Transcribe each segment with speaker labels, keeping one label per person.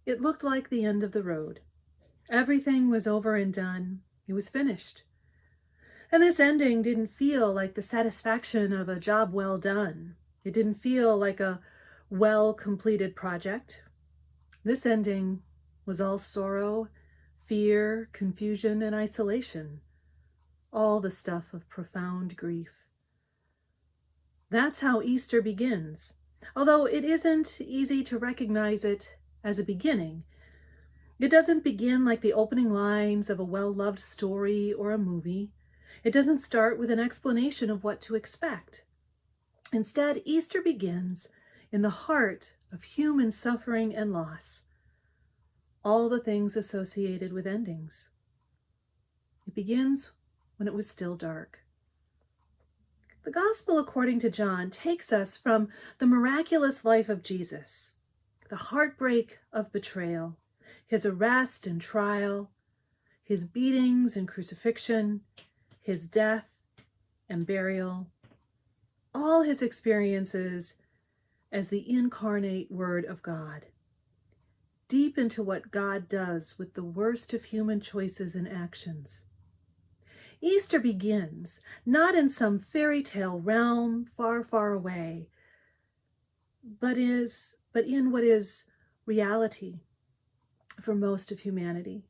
Speaker 1: It looked like the end of the road. Everything was over and done. It was finished. And this ending didn't feel like the satisfaction of a job well done. It didn't feel like a well-completed project. This ending was all sorrow, fear, confusion, and isolation. All the stuff of profound grief. That's how Easter begins, although it isn't easy to recognize it as a beginning. It doesn't begin like the opening lines of a well-loved story or a movie. It doesn't start with an explanation of what to expect. Instead, Easter begins in the heart of human suffering and loss, all the things associated with endings. It begins when it was still dark. The Gospel according to John takes us from the miraculous life of Jesus, the heartbreak of betrayal, his arrest and trial, his beatings and crucifixion, his death and burial, all his experiences as the incarnate Word of God, deep into what God does with the worst of human choices and actions. Easter begins not in some fairy tale realm far, far away, but in what is reality for most of humanity.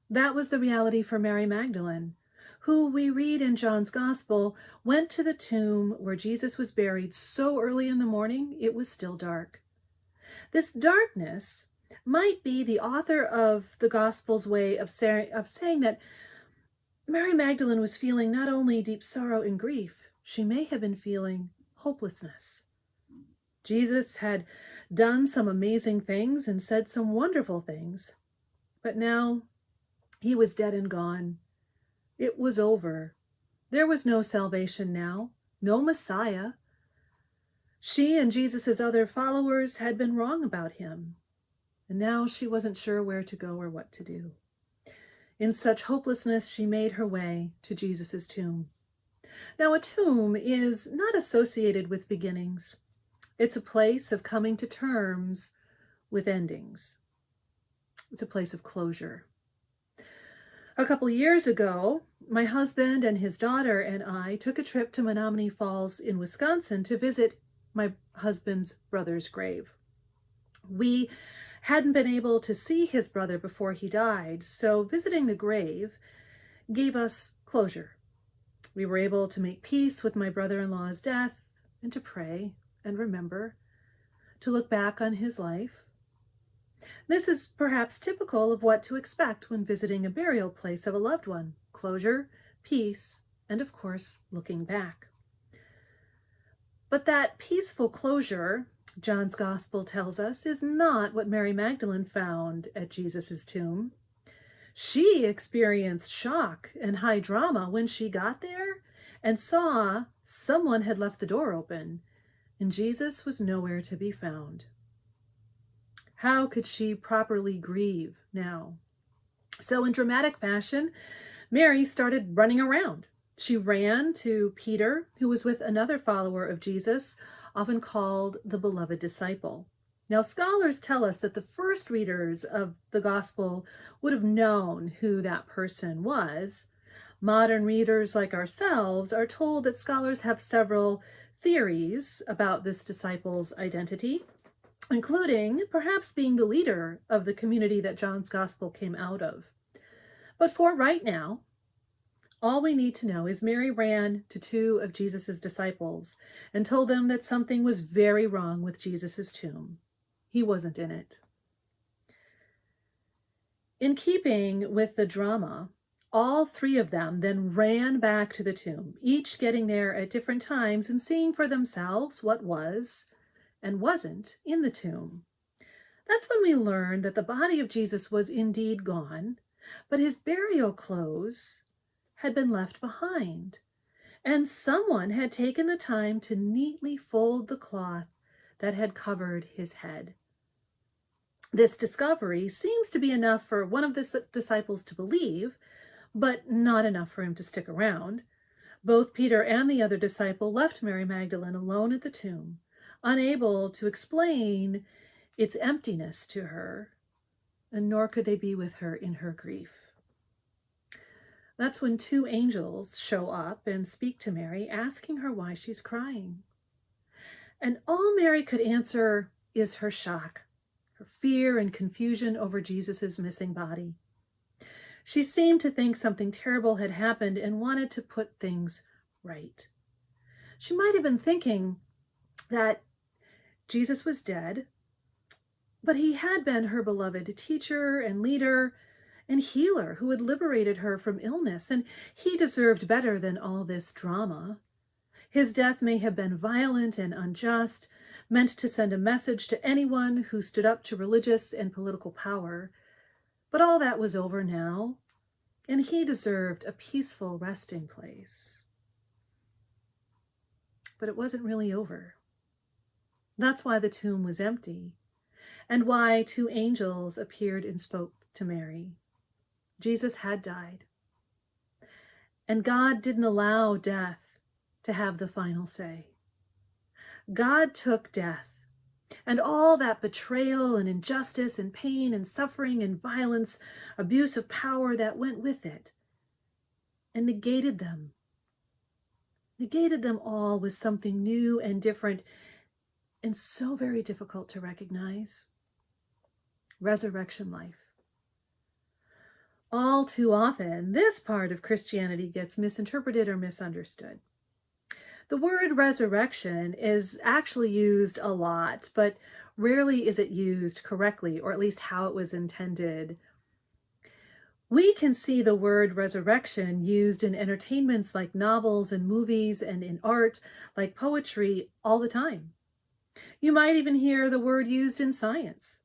Speaker 1: That was the reality for Mary Magdalene, who we read in John's Gospel went to the tomb where Jesus was buried so early in the morning it was still dark. This darkness might be the author of the Gospel's way of saying that Mary Magdalene was feeling not only deep sorrow and grief, she may have been feeling hopelessness. Jesus had done some amazing things and said some wonderful things, but now he was dead and gone. It was over. There was no salvation now, no Messiah. She and Jesus' other followers had been wrong about him, and now she wasn't sure where to go or what to do. In such hopelessness, she made her way to Jesus' tomb. Now, a tomb is not associated with beginnings. It's a place of coming to terms with endings. It's a place of closure. A couple years ago, my husband and his daughter and I took a trip to Menominee Falls in Wisconsin to visit my husband's brother's grave. We hadn't been able to see his brother before he died, so visiting the grave gave us closure. We were able to make peace with my brother-in-law's death and to pray and remember, to look back on his life. This is perhaps typical of what to expect when visiting a burial place of a loved one: closure, peace, and of course, looking back. But that peaceful closure, John's Gospel tells us, is not what Mary Magdalene found at Jesus' tomb. She experienced shock and high drama when she got there and saw someone had left the door open, and Jesus was nowhere to be found. How could she properly grieve now? So in dramatic fashion, Mary started running around. She ran to Peter, who was with another follower of Jesus, often called the beloved disciple. Now, scholars tell us that the first readers of the gospel would have known who that person was. Modern readers like ourselves are told that scholars have several theories about this disciple's identity, including perhaps being the leader of the community that John's gospel came out of. But for right now, all we need to know is Mary ran to two of Jesus' disciples and told them that something was very wrong with Jesus' tomb. He wasn't in it. In keeping with the drama, all three of them then ran back to the tomb, each getting there at different times and seeing for themselves what was and wasn't in the tomb. That's when we learn that the body of Jesus was indeed gone, but his burial clothes had been left behind, and someone had taken the time to neatly fold the cloth that had covered his head. This discovery seems to be enough for one of the disciples to believe, but not enough for him to stick around. Both Peter and the other disciple left Mary Magdalene alone at the tomb, unable to explain its emptiness to her, and nor could they be with her in her grief. That's when two angels show up and speak to Mary, asking her why she's crying. And all Mary could answer is her shock, her fear and confusion over Jesus' missing body. She seemed to think something terrible had happened and wanted to put things right. She might have been thinking that Jesus was dead, but he had been her beloved teacher and leader and healer who had liberated her from illness, and he deserved better than all this drama. His death may have been violent and unjust, meant to send a message to anyone who stood up to religious and political power, but all that was over now, and he deserved a peaceful resting place. But it wasn't really over. That's why the tomb was empty, and why two angels appeared and spoke to Mary. Jesus had died, and God didn't allow death to have the final say. God took death and all that betrayal and injustice and pain and suffering and violence, abuse of power that went with it, and negated them all with something new and different and so very difficult to recognize: resurrection life. All too often, this part of Christianity gets misinterpreted or misunderstood. The word resurrection is actually used a lot, but rarely is it used correctly, or at least how it was intended. We can see the word resurrection used in entertainments like novels and movies, and in art like poetry all the time. You might even hear the word used in science.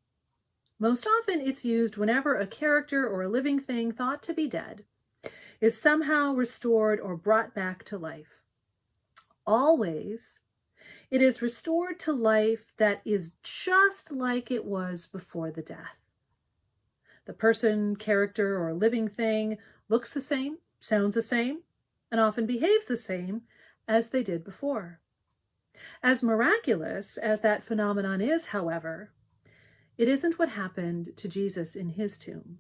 Speaker 1: Most often it's used whenever a character or a living thing thought to be dead is somehow restored or brought back to life. Always, it is restored to life that is just like it was before the death. The person, character, or living thing looks the same, sounds the same, and often behaves the same as they did before. As miraculous as that phenomenon is, however, it isn't what happened to Jesus in his tomb.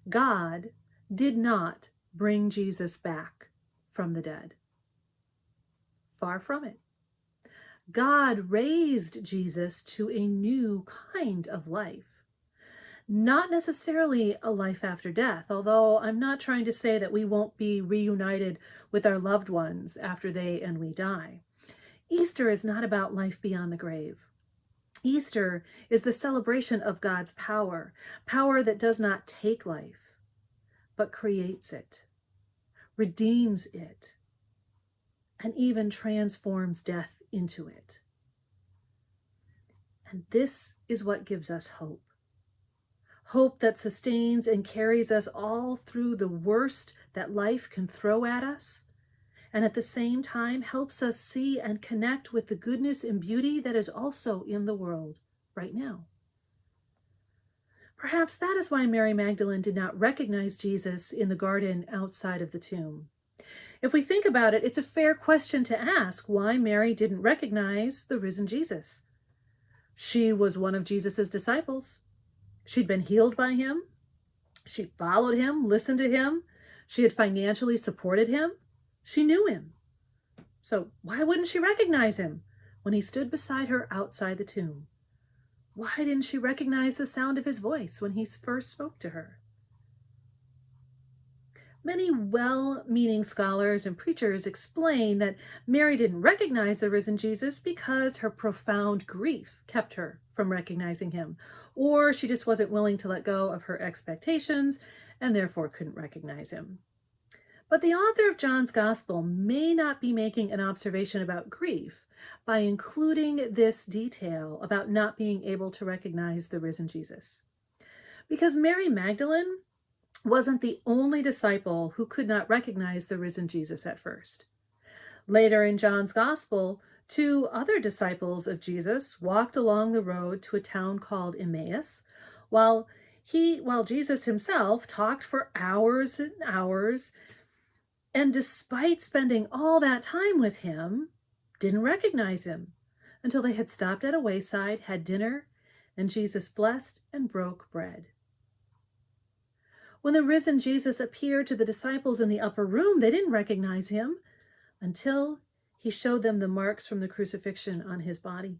Speaker 1: God did not bring Jesus back from the dead. Far from it. God raised Jesus to a new kind of life. Not necessarily a life after death, although I'm not trying to say that we won't be reunited with our loved ones after they and we die. Easter is not about life beyond the grave. Easter is the celebration of God's power, power that does not take life, but creates it, redeems it, and even transforms death into it. And this is what gives us hope. Hope that sustains and carries us all through the worst that life can throw at us, and at the same time helps us see and connect with the goodness and beauty that is also in the world right now. Perhaps that is why Mary Magdalene did not recognize Jesus in the garden outside of the tomb. If we think about it, it's a fair question to ask why Mary didn't recognize the risen Jesus. She was one of Jesus's disciples. She'd been healed by him. She followed him, listened to him. She had financially supported him. She knew him. So why wouldn't she recognize him when he stood beside her outside the tomb? Why didn't she recognize the sound of his voice when he first spoke to her? Many well-meaning scholars and preachers explain that Mary didn't recognize the risen Jesus because her profound grief kept her from recognizing him, or she just wasn't willing to let go of her expectations and therefore couldn't recognize him. But the author of John's Gospel may not be making an observation about grief by including this detail about not being able to recognize the risen Jesus. Because Mary Magdalene wasn't the only disciple who could not recognize the risen Jesus at first. Later in John's Gospel, two other disciples of Jesus walked along the road to a town called Emmaus, while Jesus himself talked for hours and hours, and despite spending all that time with him, didn't recognize him until they had stopped at a wayside, had dinner, and Jesus blessed and broke bread. When the risen Jesus appeared to the disciples in the upper room, they didn't recognize him until he showed them the marks from the crucifixion on his body.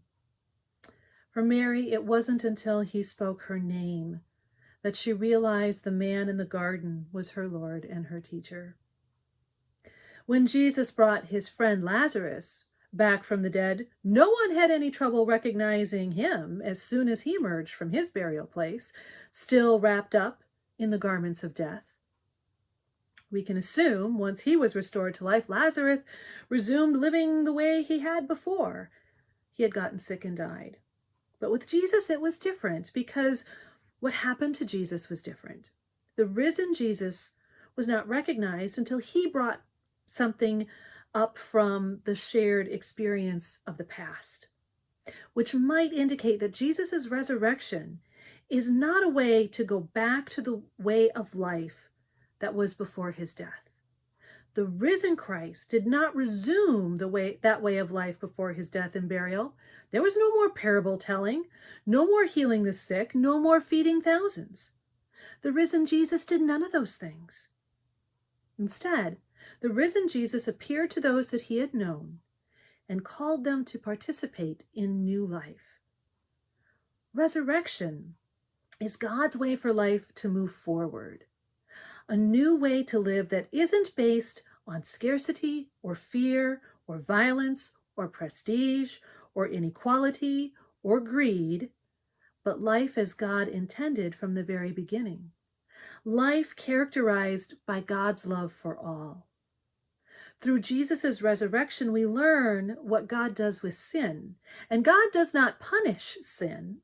Speaker 1: For Mary, it wasn't until he spoke her name that she realized the man in the garden was her Lord and her teacher. When Jesus brought his friend Lazarus back from the dead, no one had any trouble recognizing him as soon as he emerged from his burial place, still wrapped up in the garments of death. We can assume once he was restored to life, Lazarus resumed living the way he had before he had gotten sick and died. But with Jesus, it was different because what happened to Jesus was different. The risen Jesus was not recognized until he brought something up from the shared experience of the past, which might indicate that Jesus' resurrection is not a way to go back to the way of life that was before his death. The risen Christ did not resume that way of life before his death and burial. There was no more parable telling, no more healing the sick, no more feeding thousands. The risen Jesus did none of those things. Instead, the risen Jesus appeared to those that he had known and called them to participate in new life. Resurrection is God's way for life to move forward, a new way to live that isn't based on scarcity or fear or violence or prestige or inequality or greed, but life as God intended from the very beginning. Life characterized by God's love for all. Through Jesus' resurrection, we learn what God does with sin. And God does not punish sin.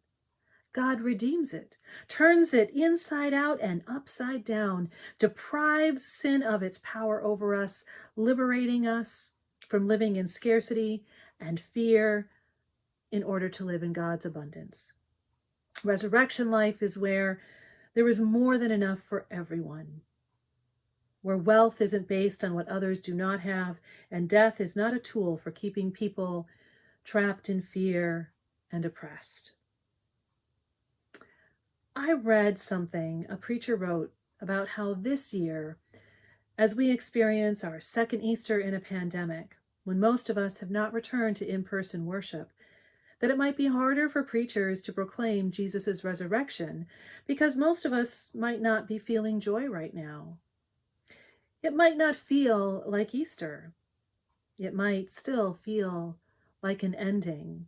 Speaker 1: God redeems it, turns it inside out and upside down, deprives sin of its power over us, liberating us from living in scarcity and fear in order to live in God's abundance. Resurrection life is where there is more than enough for everyone, where wealth isn't based on what others do not have, and death is not a tool for keeping people trapped in fear and oppressed. I read something a preacher wrote about how this year, as we experience our second Easter in a pandemic, when most of us have not returned to in-person worship, that it might be harder for preachers to proclaim Jesus' resurrection because most of us might not be feeling joy right now. It might not feel like Easter. It might still feel like an ending,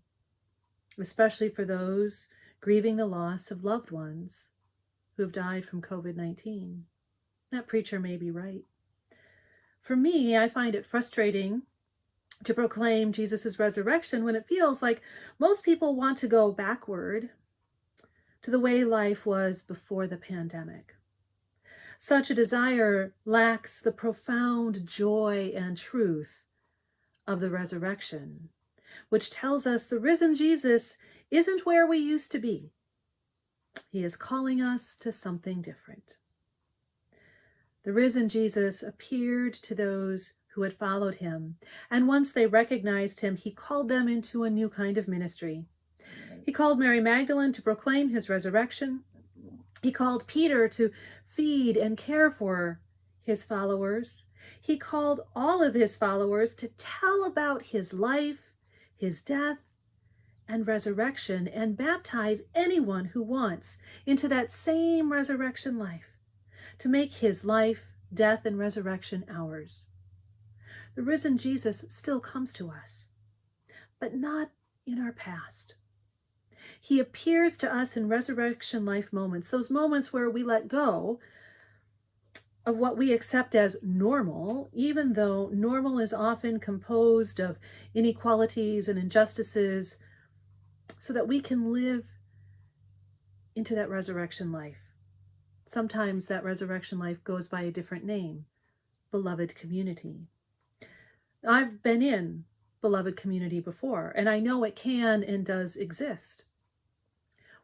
Speaker 1: especially for those grieving the loss of loved ones who have died from COVID-19. That preacher may be right. For me, I find it frustrating to proclaim Jesus' resurrection when it feels like most people want to go backward to the way life was before the pandemic. Such a desire lacks the profound joy and truth of the resurrection, which tells us the risen Jesus isn't where we used to be. He is calling us to something different. The risen Jesus appeared to those who had followed him, and once they recognized him, he called them into a new kind of ministry. He called Mary Magdalene to proclaim his resurrection. He called Peter to feed and care for his followers. He called all of his followers to tell about his life, his death, and resurrection, and baptize anyone who wants into that same resurrection life, to make his life, death, and resurrection ours. The risen Jesus still comes to us, but not in our past. He appears to us in resurrection life moments, those moments where we let go of what we accept as normal, even though normal is often composed of inequalities and injustices, so that we can live into that resurrection life. Sometimes that resurrection life goes by a different name, beloved community. I've been in beloved community before, and I know it can and does exist.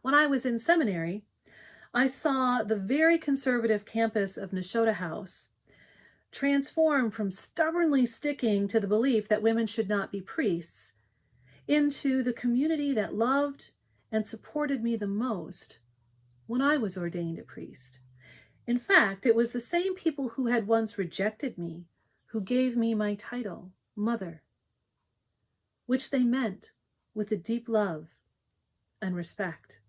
Speaker 1: When I was in seminary, I saw the very conservative campus of Nashotah House transform from stubbornly sticking to the belief that women should not be priests into the community that loved and supported me the most when I was ordained a priest. In fact, it was the same people who had once rejected me who gave me my title, Mother, which they meant with a deep love and respect.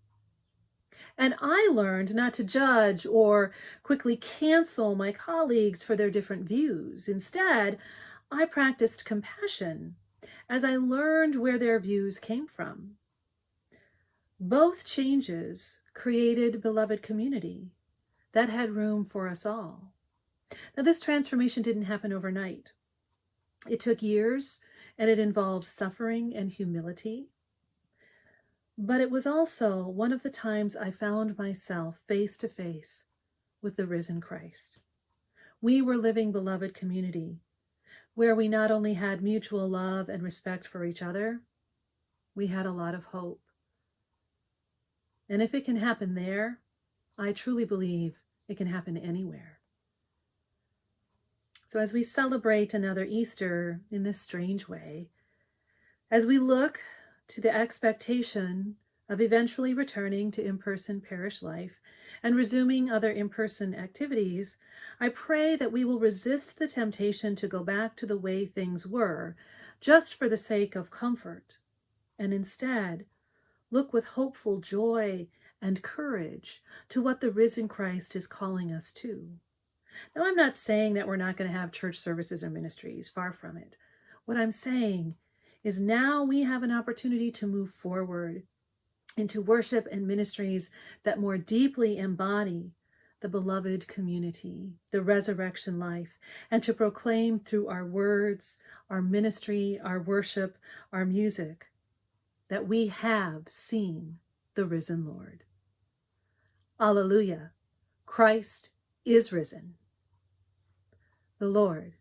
Speaker 1: And I learned not to judge or quickly cancel my colleagues for their different views. Instead, I practiced compassion as I learned where their views came from. Both changes created beloved community that had room for us all. Now, this transformation didn't happen overnight. It took years, and it involved suffering and humility. But it was also one of the times I found myself face to face with the risen Christ. We were living beloved community, where we not only had mutual love and respect for each other, we had a lot of hope. And if it can happen there, I truly believe it can happen anywhere. So as we celebrate another Easter in this strange way, as we look to the expectation of eventually returning to in-person parish life and resuming other in-person activities, I pray that we will resist the temptation to go back to the way things were just for the sake of comfort, and instead look with hopeful joy and courage to what the risen Christ is calling us to. Now, I'm not saying that we're not going to have church services or ministries, far from it. What I'm saying is now we have an opportunity to move forward into worship and ministries that more deeply embody the beloved community, the resurrection life, and to proclaim through our words, our ministry, our worship, our music, that we have seen the risen Lord. Alleluia! Christ is risen. The Lord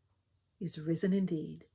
Speaker 1: is risen indeed.